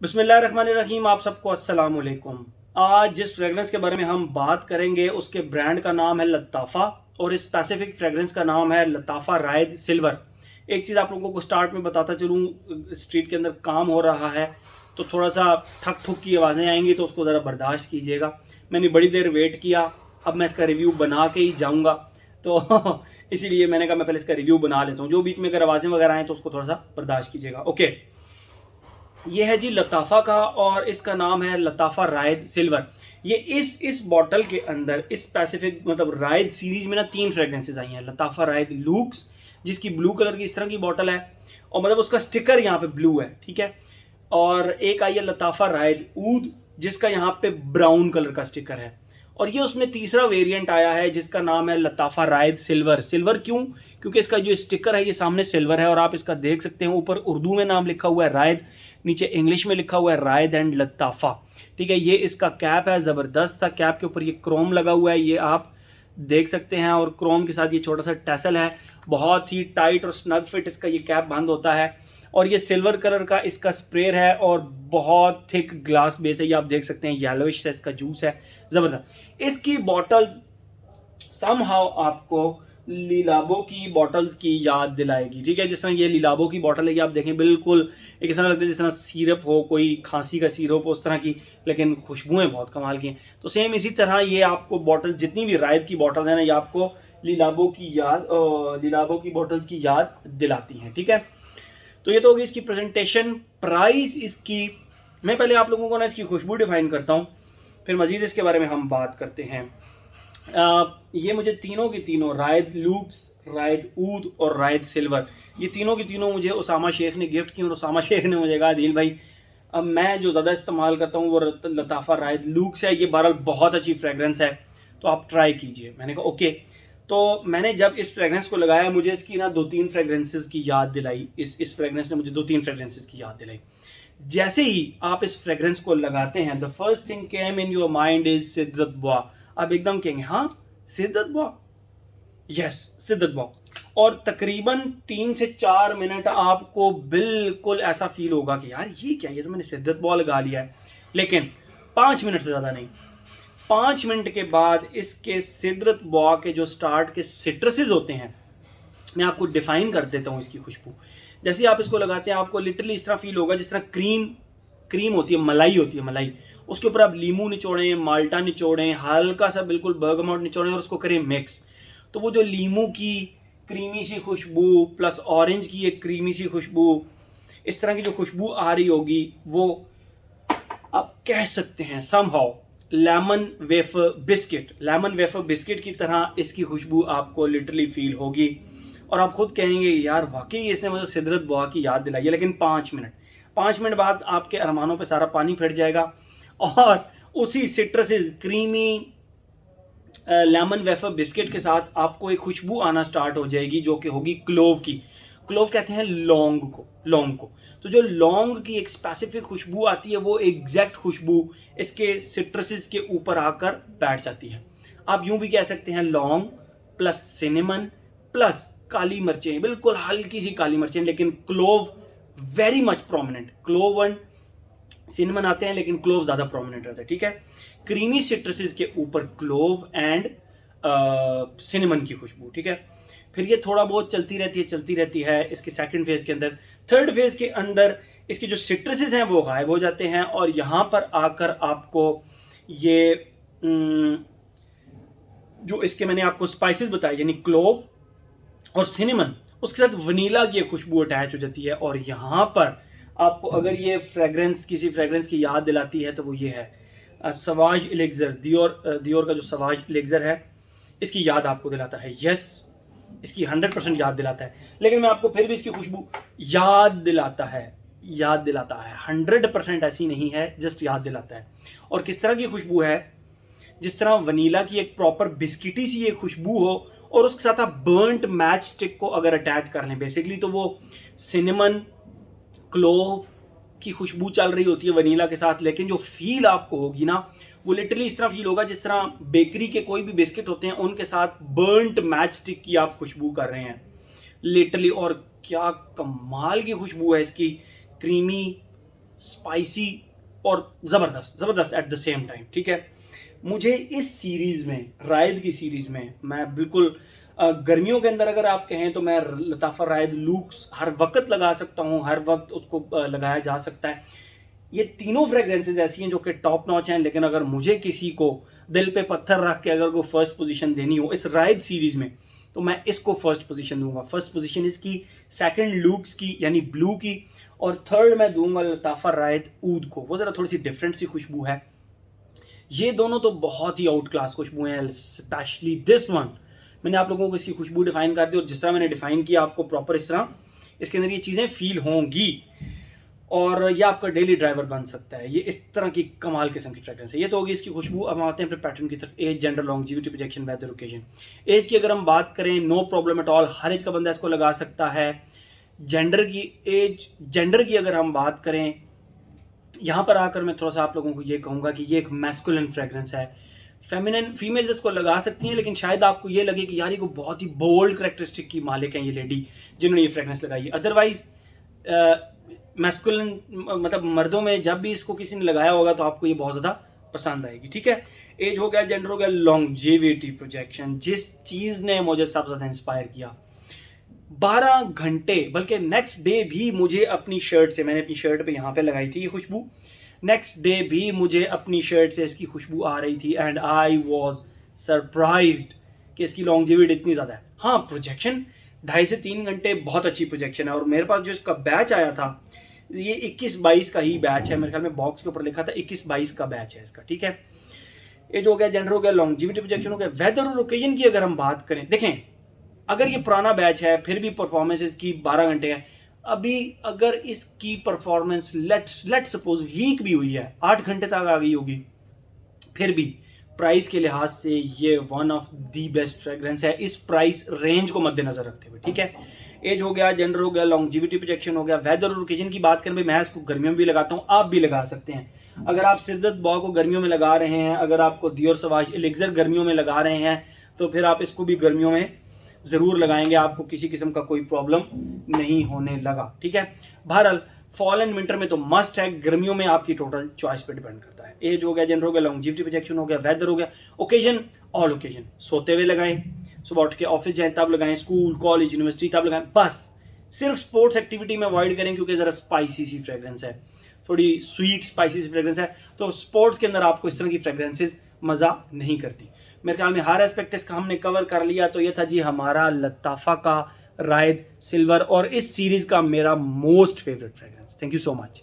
बिस्मिल्लाहिर्रहमानिर्रहीम। आप सबको अस्सलाम वालेकुम। आज जिस फ्रेगरेंस के बारे में हम बात करेंगे उसके ब्रांड का नाम है लताफ़ा और इस स्पेसिफिक फ्रेगरेंस का नाम है लताफ़ा रायद सिल्वर। एक चीज़ आप लोगों को स्टार्ट में बताता चलूँ, स्ट्रीट के अंदर काम हो रहा है तो थोड़ा सा ठक ठुक की आवाज़ें आएंगी तो उसको ज़रा बर्दाश्त कीजिएगा। मैंने बड़ी देर वेट किया, अब मैं इसका रिव्यू बना के ही जाऊँगा तो इसीलिए मैंने कहा मैं पहले इसका रिव्यू बना लेता हूँ। जो बीच में अगर आवाज़ें वगैरह आएँ तो उसको थोड़ा सा बर्दाश्त कीजिएगा। ओके, ये है जी लताफ़ा का और इसका नाम है लताफ़ा रायद सिल्वर। ये इस बॉटल के अंदर इस स्पेसिफिक मतलब रायद सीरीज में ना 3 फ्रेग्रेंसेज आई हैं। लताफ़ा रायद लूक्स जिसकी ब्लू कलर की इस तरह की बॉटल है और मतलब उसका स्टिकर यहाँ पे ब्लू है, ठीक है। और एक आई है लताफ़ा रायद ऊद जिसका यहाँ पे ब्राउन कलर का स्टिकर है। और ये उसमें तीसरा वेरिएंट आया है जिसका नाम है लताफ़ा रायद सिल्वर। सिल्वर क्यों? क्योंकि इसका जो स्टिकर है ये सामने सिल्वर है और आप इसका देख सकते हैं, ऊपर उर्दू में नाम लिखा हुआ है रायद, नीचे इंग्लिश में लिखा हुआ है रायद एंड लताफ़ा, ठीक है। ये इसका कैप है, ज़बरदस्त सा कैप के ऊपर ये क्रोम लगा हुआ है, ये आप देख सकते हैं। और क्रोम के साथ ये छोटा सा टैसल है, बहुत ही टाइट और स्नग फिट इसका ये कैप बंद होता है। और ये सिल्वर कलर का इसका स्प्रेयर है और बहुत थिक ग्लास बेस है, ये आप देख सकते हैं। येलोइश है इसका जूस है, ज़बरदस्त। इसकी बॉटल्स समहाउ आपको लीलाबो की बॉटल्स की याद दिलाएगी, ठीक है। जिस तरह ये लीलाबो की बॉटल है, ये आप देखें बिल्कुल एक ऐसा लगता है जिस तरह सिरप हो, कोई खांसी का सिरप हो उस तरह की, लेकिन खुशबुएं बहुत कमाल की हैं। तो सेम इसी तरह ये आपको बॉटल, जितनी भी रायद की बॉटल्स हैं ना, ये आपको लीलाबो की बॉटल्स की याद दिलाती हैं, ठीक है। तो ये तो होगी इसकी प्रेजेंटेशन। प्राइस इसकी, मैं पहले आप लोगों को ना इसकी खुशबू डिफाइन करता हूँ, फिर मजीद इसके बारे में हम बात करते हैं। ये मुझे तीनों की तीनों रायद लूक्स, रायद ऊद और रायद सिल्वर, ये तीनों की तीनों मुझे उसामा शेख ने गिफ्ट की और उसामा शेख ने मुझे कहा दिल भाई अब मैं जो ज़्यादा इस्तेमाल करता हूँ वो लताफ़ा रायद लूक्स है, ये बहरहाल बहुत अच्छी फ्रेगरेंस है तो आप ट्राई कीजिए। मैंने कहा ओके। तो मैंने जब इस फ्रेगरेंस को लगाया मुझे इसकी ना 2-3 फ्रेगरेंसेस की याद दिलाई। इस फ्रेगरेंस ने मुझे 2-3 फ्रेगरेंसेस की याद दिलाई। जैसे ही आप इस फ्रेगरेंस को लगाते हैं, the first thing came in your mind is सिद्दत बुआ। आप एकदम कहेंगे हाँ सिद्दत बुआ, यस सिद्दत बुआ। और तकरीबन 3 से 4 मिनट आपको बिल्कुल ऐसा फील होगा कि यार ये क्या, ये तो मैंने सिद्दत बुआ लगा लिया है। लेकिन 5 मिनट से ज़्यादा नहीं, 5 मिनट के बाद इसके सिद्दत बुआ के जो स्टार्ट के सिट्रसेस होते हैं, मैं आपको डिफाइन कर देता हूँ इसकी खुशबू। जैसे आप इसको लगाते हैं आपको लिटरली इस तरह फील होगा जिस तरह क्रीम होती है, मलाई होती है, मलाई, उसके ऊपर आप लीमू निचोड़ें, माल्टा निचोड़ें, हल्का सा बिल्कुल बर्गमोट निचोड़ें और उसको करें मिक्स, तो वो जो लीमू की क्रीमी सी खुशबू प्लस ऑरेंज की एक क्रीमी सी खुशबू, इस तरह की जो खुशबू आ रही होगी वो आप कह सकते हैं समहाउ लेमन वेफर बिस्किट की तरह इसकी खुशबू आपको लिटरली फील होगी। और आप खुद कहेंगे यार वाकई इसने मुझे सिदरत बुआ की याद दिलाई है। लेकिन 5 मिनट बाद आपके अरमानों पे सारा पानी फिर जाएगा और उसी citruses creamy lemon wafer biscuit के साथ आपको एक खुशबू आना स्टार्ट हो जाएगी जो कि होगी क्लोव की। क्लोव कहते हैं लौंग को। तो जो लौंग की एक स्पेसिफिक खुशबू आती है वो एग्जैक्ट खुशबू इसके सिट्रसेस के ऊपर आकर बैठ जाती है। आप यूं भी कह सकते हैं लौंग प्लस सिनेमन प्लस काली मिर्चें, बिल्कुल हल्की सी काली मिर्चें, लेकिन clove very much prominent. Clove and cinnamon आते हैं लेकिन क्लोव ज्यादा प्रोमिनेंट रहता है, ठीक है। क्रीमी सिट्रसेस के ऊपर क्लोव एंड सिनेमन की खुशबू, ठीक है। फिर ये थोड़ा बहुत चलती रहती है इसके सेकंड फेज के अंदर। थर्ड फेज के अंदर इसके जो सिट्रसेस हैं वो गायब हो जाते हैं और यहाँ पर आकर आपको ये जो इसके मैंने आपको स्पाइसेस बताए यानी क्लोव और सिनेमन, उसके साथ वनीला की खुशबू अटैच हो जाती है। और यहाँ पर आपको अगर ये फ्रेग्रेंस किसी फ्रेग्रेंस की याद दिलाती है तो वो ये है सवाज एलेक्जर, दियोर का जो सवाज एलेक्जर है इसकी याद आपको दिलाता है। यस, इसकी 100% याद दिलाता है। लेकिन मैं आपको फिर भी इसकी खुशबू याद दिलाता है 100% ऐसी नहीं है, जस्ट याद दिलाता है। और किस तरह की खुशबू है? जिस तरह वनीला की एक प्रॉपर बिस्किटी सी एक खुशबू हो और उसके साथ आप बर्न्ट मैच स्टिक को अगर अटैच कर लें बेसिकली, तो वो सिनेमन क्लोव की खुशबू चल रही होती है वनीला के साथ। लेकिन जो फील आपको होगी ना वो लिटरली इस तरह फील होगा जिस तरह बेकरी के कोई भी बिस्किट होते हैं उनके साथ बर्न्ट मैच स्टिक की आप खुशबू कर रहे हैं लिटरली। और क्या कमाल की खुशबू है इसकी, क्रीमी स्पाइसी और ज़बरदस्त एट द सेम टाइम। ठीक है, मुझे इस सीरीज़ में, रायद की सीरीज़ में, मैं बिल्कुल गर्मियों के अंदर अगर आप कहें तो मैं लताफ़ा रायद लूक्स हर वक्त लगा सकता हूँ, हर वक्त उसको लगाया जा सकता है। ये तीनों फ्रेग्रेंसेज ऐसी हैं जो कि टॉप नॉच हैं, लेकिन अगर मुझे किसी को दिल पे पत्थर रख के अगर कोई फर्स्ट पोजीशन देनी हो इस रायद सीरीज़ में, तो मैं इसको फर्स्ट पोजीशन दूंगा। फर्स्ट पोजीशन इसकी, सेकंड लूक्स की यानी ब्लू की, और थर्ड मैं दूंगा लताफ़ा रायद ऊद को। वो ज़रा थोड़ी सी डिफरेंट सी खुशबू है। ये दोनों तो बहुत ही आउट क्लास खुशबू हैं, स्पेशली दिस वन। मैंने आप लोगों को इसकी खुशबू डिफाइन कर दी, और जिस तरह मैंने डिफाइन किया आपको प्रॉपर इस तरह इसके अंदर ये चीज़ें फील होंगी, और ये आपका डेली ड्राइवर बन सकता है। ये इस तरह की कमाल किस्म की फ्रेग्रेंस है। ये तो होगी इसकी खुशबू। अब आते हैं अपने पैटर्न की तरफ। Age, gender, longevity, projection, weather, occasion. Age की अगर हम बात करें, नो प्रॉब्लम एट ऑल, हर एज का बंदा इसको लगा सकता है। जेंडर की अगर हम बात करें, यहाँ पर आकर मैं थोड़ा सा आप लोगों को ये कहूँगा कि ये एक मैस्कुलिन फ्रेग्रेंस है। फीमेल्स इसको लगा सकती हैं, लेकिन शायद आपको ये लगे कि यार ये को बहुत ही बोल्ड करेक्टरिस्टिक की मालिक हैं ये लेडी जिन्होंने ये फ्रेग्रेंस लगाई है। अदरवाइज मैस्कुलिन मतलब मर्दों में जब भी इसको किसी ने लगाया होगा तो आपको ये बहुत ज़्यादा पसंद आएगी। ठीक है, एज हो गया, जेंडर हो गया, लॉन्जेविटी, प्रोजेक्शन, जिस चीज़ ने मुझे सबसे ज़्यादा इंस्पायर किया 12 घंटे, बल्कि नेक्स्ट डे भी मुझे अपनी शर्ट से, मैंने अपनी शर्ट पे यहाँ पे लगाई थी ये खुशबू, नेक्स्ट डे भी मुझे अपनी शर्ट से इसकी खुशबू आ रही थी, एंड आई वॉज सरप्राइज्ड कि इसकी लॉन्जेविटी इतनी ज़्यादा है। हाँ, प्रोजेक्शन 2.5 से 3 घंटे बहुत अच्छी प्रोजेक्शन है, और मेरे पास जो इसका बैच आया था ये 21-22 का ही बैच है। मेरे ख्याल में बॉक्स के ऊपर लिखा था 21-22 का बैच है इसका। ठीक है, एज हो गया, जेंडर हो गया, लॉन्जेविटी, प्रोजेक्शन हो गया। वेदर और ओकेजन की अगर हम बात करें, देखें अगर ये पुराना बैच है फिर भी परफॉर्मेंस इसकी 12 घंटे है। अभी अगर इसकी परफॉर्मेंस लेट्स सपोज वीक भी हुई है, 8 घंटे तक आ गई होगी, फिर भी प्राइस के लिहाज से ये one of the best fragrance है इस प्राइस रेंज को मद्देनजर रखते हुए। ठीक है, एज हो गया, जेंडर हो गया, लॉन्जेविटी, प्रोजेक्शन हो गया। वेदर और ओकेजन की बात करें, मैं इसको गर्मियों में भी लगाता हूँ, आप भी लगा सकते हैं। अगर आप सिरदर्द बॉ को गर्मियों में लगा रहे हैं, अगर आपको दियोर सवाज एलिक्सर गर्मियों में लगा रहे हैं, तो फिर आप इसको भी गर्मियों में ज़रूर लगाएंगे, आपको किसी किस्म का कोई प्रॉब्लम नहीं होने लगा। ठीक है, बहरहाल फॉल एंड विंटर में तो मस्ट है, गर्मियों में आपकी टोटल चॉइस पे डिपेंड करता है। एज हो गया, जेंडर हो गया, लॉन्जेविटी, प्रोजेक्शन हो गया, वेदर हो गया, ओकेजन, ऑल ओकेजन, सोते हुए लगाएं, सुबह उठ के ऑफिस जाएं तब लगाएं, स्कूल कॉलेज यूनिवर्सिटी तब लगाएं, बस सिर्फ स्पोर्ट्स एक्टिविटी में अवॉइड करें, क्योंकि ज़रा स्पाइसी सी फ्रेग्रेंस है, थोड़ी स्वीट स्पाइसी सी फ्रेग्रेंस है, तो स्पोर्ट्स के अंदर आपको इस तरह की फ्रेग्रेंसेज मज़ा नहीं करती। मेरे ख्याल में हर एस्पेक्ट इसका हमने कवर कर लिया। तो ये था जी हमारा लताफ़ा का रायद सिल्वर, और इस सीरीज़ का मेरा most favourite fragrance. Thank you so much.